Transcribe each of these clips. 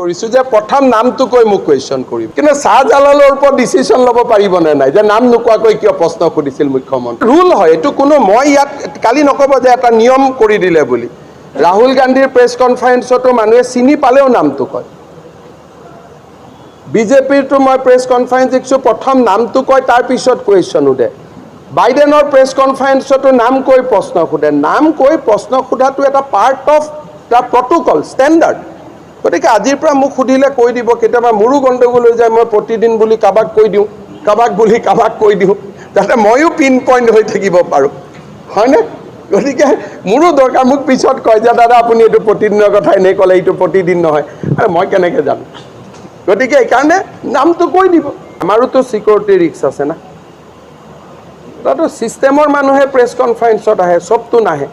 কৰিছো যে প্ৰথম নামটো কৈ মোক কোৱেশ্চন কৰিম কিন্তু শাহজালালৰ ওপৰত ডিসিশন ল'ব পাৰিব নে নাই যে নাম নোকোৱাকৈ কিয় প্ৰশ্ন কৰিছিল মুখ্যমন্ত্ৰী ৰুল হয় এটো কোনো মই ইয়াত কালি নকব যে এটা নিয়ম কৰি দিলে বুলি ৰাহুল গান্ধীৰ প্ৰেছ কনফাৰেন্সতো মানুহে চিনি পালেও নামটো কয় বিজেপিৰ তো মই প্ৰেছ কনফাৰেন্স দেখছো প্ৰথম নামটো কয় তাৰ পিছত কোৱেশ্চন উঠে বাইডেনৰ প্ৰেছ কনফাৰেন্সতো নাম কৈ প্ৰশ্ন খুদে নাম কৈ প্ৰশ্ন খুদাটো এটা part of the protocol standard গতিকে আজিৰ পৰা মোক খুদিলে কৈ দিব কেতিয়াবা মোৰো গণ্ডগোল হৈ যায় মই প্ৰতিদিন বুলি কাবাক কৈ দিওঁ কাবাক বুলি কাবাক কৈ দিওঁ যাতে ময়ো পিন পইণ্ট হৈ থাকিব পাৰোঁ হয়নে গতিকে মোৰো দৰকাৰ মোক পিছত কয় যে দাদা আপুনি এইটো প্ৰতিদিনৰ কথা এনেই ক'লে এইটো প্ৰতিদিন নহয় আৰু মই কেনেকৈ জানো গতিকে এইকাৰণে নামটো কৈ দিব আমাৰোতো চিকিউৰিটি ৰিস্ক আছে না তাতো সিস্টেমৰ মানুহে প্ৰেছ কনফাৰেন্সত আহে সবটো নাহে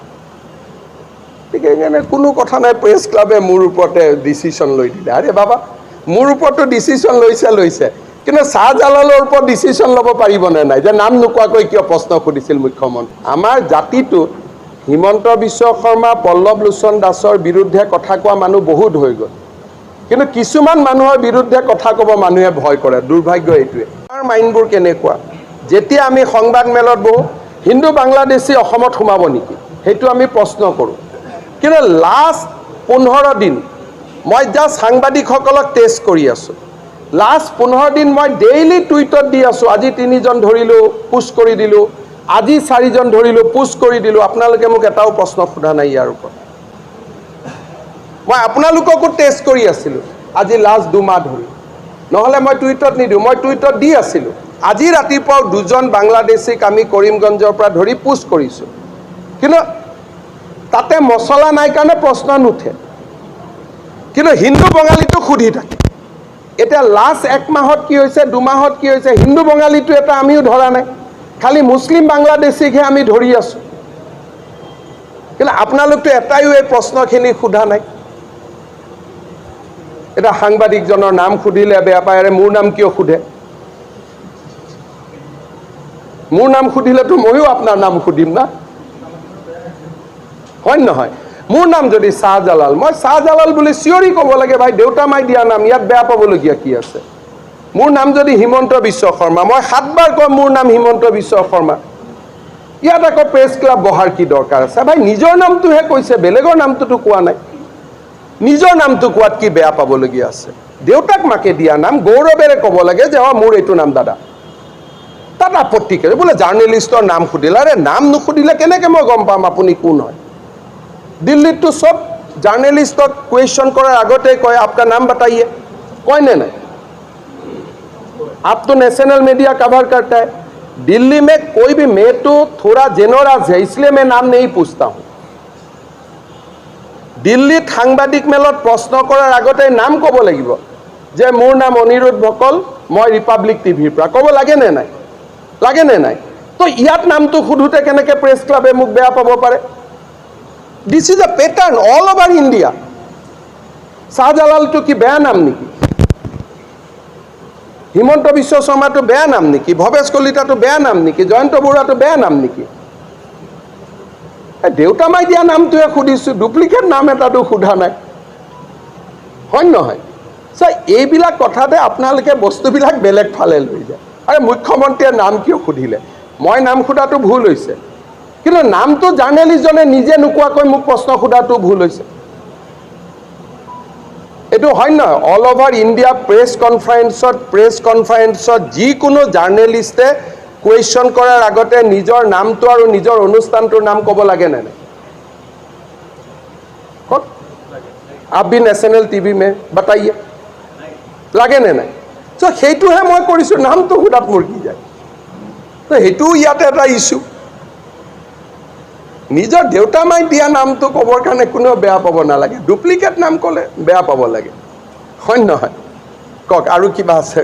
ঠিক এনে কোনো কথা নাই প্ৰেছ ক্লাবে মোৰ ওপৰতে ডিসিশন লৈ দিলে আৰে বাবা মোৰ ওপৰতো ডিসিশন লৈছে কিন্তু শাহজালালৰ ওপৰত ডিসিশন ল'ব পাৰিব নে নাই যে নাম নোকোৱাকৈ কিয় প্ৰশ্ন কৰিছিল মুখ্যমন্ত্ৰী আমাৰ জাতিটো হিমন্ত বিশ্ব শৰ্মা পল্লৱ লোচন দাসৰ বিৰুদ্ধে কথা কোৱা মানুহ বহুত হৈ গ'ল কিন্তু কিছুমান মানুহৰ বিৰুদ্ধে কথা ক'ব মানুহে ভয় কৰে দুৰ্ভাগ্য এইটোৱে আমাৰ মাইণ্ডবোৰ কেনেকুৱা যেতিয়া আমি সংবাদ মেলত বহু হিন্দু বাংলাদেশী অসমত সোমাব নেকি সেইটো আমি প্ৰশ্ন কৰোঁ কিন্তু লাষ্ট 15 দিন মই জাস্ট সাংবাদিকসকলক টেষ্ট কৰি আছোঁ লাষ্ট 15 দিন মই ডেইলি টুইটত দি আছোঁ আজি 3 জন ধৰিলোঁ পোষ্ট কৰি দিলোঁ আজি 4 জন ধৰিলোঁ পোষ্ট কৰি দিলোঁ আপোনালোকে মোক এটাও প্ৰশ্ন সোধা নাই ইয়াৰ ওপৰত মই আপোনালোককো টেষ্ট কৰি আছিলোঁ আজি লাষ্ট 2 মাহ ধৰি নহ'লে মই টুইটত নিদিওঁ মই টুইটত দি আছিলোঁ আজি ৰাতিপুৱাও 2 জন বাংলাদেশীক আমি কৰিমগঞ্জৰ পৰা ধৰি পোষ্ট কৰিছোঁ কিন্তু তাতে মছলা নাই কাৰণে প্ৰশ্ন নুঠে কিন্তু হিন্দু বঙালীটো সুধি থাকে এটা লাষ্ট 1 মাহত কি হৈছে 2 মাহত কি হৈছে হিন্দু বঙালীটো এটা আমিও ধৰা নাই খালি মুছলিম বাংলাদেশীকহে আমি ধৰি আছোঁ কিন্তু আপোনালোকটো এটাইও এই প্ৰশ্নখিনি সোধা নাই এটা সাংবাদিকজনৰ নাম সুধিলে বেয়া পায় আৰে মোৰ নাম কিয় সোধে মোৰ নাম সুধিলেতো ময়ো আপোনাৰ নাম সুধিম না হয় নহয় মোৰ নাম যদি শাহজালাল মই শাহজালাল বুলি চিঞৰি ক'ব লাগে ভাই দেউতা মাই দিয়া নাম ইয়াত বেয়া পাবলগীয়া কি আছে মোৰ নাম যদি হিমন্ত বিশ্ব শৰ্মা মই 7 বাৰ কম মোৰ নাম হিমন্ত বিশ্ব শৰ্মা ইয়াত আকৌ প্ৰেছ ক্লাব বহাৰ কি দৰকাৰ আছে ভাই নিজৰ নামটোহে কৈছে বেলেগৰ নামটোতো কোৱা নাই নিজৰ নামটো কোৱাত কি বেয়া পাবলগীয়া আছে দেউতাক মাকে দিয়া নাম গৌৰৱেৰে ক'ব লাগে যে মোৰ এইটো নাম দাদা তাত আপত্তি কৰে বোলে জাৰ্নেলিষ্টৰ নাম সুধিলে আৰে নাম নুসুধিলে কেনেকৈ মই গম পাম আপুনি কোন হয় দিল্লীতো সব জার্नलिस्टक क्वेश्चन करार आगते कय आपका नाम बताइए कोई नहीं आप तो नेशनल मीडिया कवर करता है दिल्ली में कोई भी मैं तो थोड़ा जेनरस है इसलिए मैं नाम नहीं पूछता हूँ दिल्ली सांबादिक मेलत प्रश्न करार आगते नाम कब लागिब जे मोर नाम अनिरुद्ध भकल मैं रिपाब्लिक टीভিৰ পৰা कब लागे ने नाई तो इयात नाम तो सुधुते केनेके प्रेस क्लाबे मुख बेया पाब पारे This is a pattern all over India. शाहजालाल तो की बेया नाम निकी हिमंत विश्व शर्मा तो बेया नाम निकी भवेश कलिता तो बेया नाम निकी जयंत बरुवा तो बेया नाम निकी देउता माई दिया नाम तो सुधिছো डुप्लिकेट नाम এটা তো সুধা নাই হয় নহয় সো এইবিলাক কথাতে আপোনালোকে বস্তুবিলাক বেলেগ ফালে লৈ যায় আৰে মুখ্যমন্ত্ৰীৰ নাম কিয় সুধিলে মই নাম খুদাটো ভুল হৈছে কিন্তু নামটো জাৰ্নেলিষ্টজনে নিজে নোকোৱাকৈ মোক প্ৰশ্ন খুদাটো ভুল হৈছে এটো হয় না অল ওভাৰ ইন্ডিয়া প্ৰেছ কনফাৰেন্সত যিকোনো জাৰ্নেলিষ্টে কোৱেশ্চন কৰাৰ আগতে নিজৰ নামটো আৰু নিজৰ অনুষ্ঠানটোৰ নাম ক'ব লাগে না কত आप भी नेशनल टीवी में बताइए লাগে না নাই সো হেইটোহে মই কৰিছো নামটো খুদাত মোৰ কি যায় তো হেইটো ইয়াতে এটা ইস্যু নিজৰ দেউতা মাই দিয়া নামটো কবৰ কাৰণে কোনো বেয়া পাব নালাগে ডুপ্লিকেট নাম ক'লে বেয়া পাব লাগে হয় নহয় কক আৰু কিবা আছে